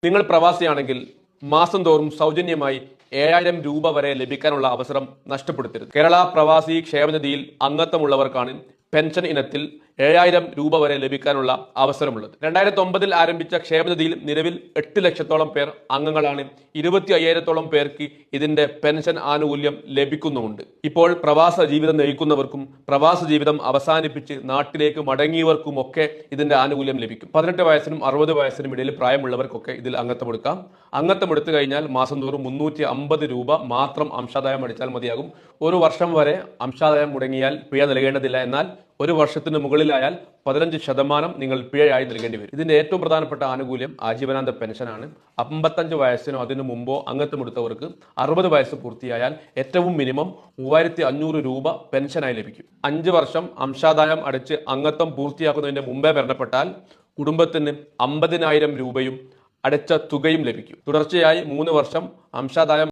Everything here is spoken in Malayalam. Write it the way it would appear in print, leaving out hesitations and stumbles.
നിങ്ങൾ പ്രവാസിയാണെങ്കിൽ മാസം തോറും സൗജന്യമായി 7000 രൂപ വരെ ലഭിക്കാനുള്ള അവസരം നഷ്ടപ്പെടുത്തരുത്. കേരള പ്രവാസി ക്ഷേമനിധിയിൽ അംഗത്വമുള്ളവർക്കാണ് പെൻഷൻ ഇനത്തിൽ 7000 രൂപ വരെ ലഭിക്കാനുള്ള അവസരമുള്ളത്. 2009 ആരംഭിച്ച ക്ഷേമനിധിയിൽ നിലവിൽ 8 ലക്ഷത്തോളം പേർ അംഗങ്ങളാണ്. 25,000-ഓളം പേർക്ക് ഇതിന്റെ പെൻഷൻ ആനുകൂല്യം ലഭിക്കുന്നുമുണ്ട്. ഇപ്പോൾ പ്രവാസ ജീവിതം നയിക്കുന്നവർക്കും പ്രവാസ ജീവിതം അവസാനിപ്പിച്ച് നാട്ടിലേക്ക് മടങ്ങിയവർക്കുമൊക്കെ ഇതിന്റെ ആനുകൂല്യം ലഭിക്കും. 18 വയസ്സിനും 60 വയസ്സിനും ഇടയിൽ പ്രായമുള്ളവർക്കൊക്കെ ഇതിൽ അംഗത്വമെടുക്കാം. അംഗത്വമെടുത്തു കഴിഞ്ഞാൽ മാസം തോറും 350 രൂപ മാത്രം അംശാദായം അടിച്ചാൽ മതിയാകും. ഒരു വർഷം വരെ അംശാദായം മുടങ്ങിയാൽ പിഴ നൽകേണ്ടതില്ല. എന്നാൽ ഒരു വർഷത്തിന് മുകളിലായാൽ 15% നിങ്ങൾ പിഴയായി നൽകേണ്ടി വരും. ഇതിന്റെ ഏറ്റവും പ്രധാനപ്പെട്ട ആനുകൂല്യം ആജീവനാന്ത പെൻഷനാണ്. 55 വയസ്സിനോ അതിനു മുമ്പോ അംഗത്വമെടുത്തവർക്ക് 60 വയസ്സ് പൂർത്തിയായാൽ ഏറ്റവും മിനിമം 3500 രൂപ പെൻഷനായി ലഭിക്കും. 5 വർഷം അംശാദായം അടിച്ച് അംഗത്വം പൂർത്തിയാക്കുന്നതിന്റെ മുമ്പേ മരണപ്പെട്ടാൽ കുടുംബത്തിന് 50,000 രൂപയും അടച്ച തുകയും ലഭിക്കും. തുടർച്ചയായി 3 വർഷം അംശാദായം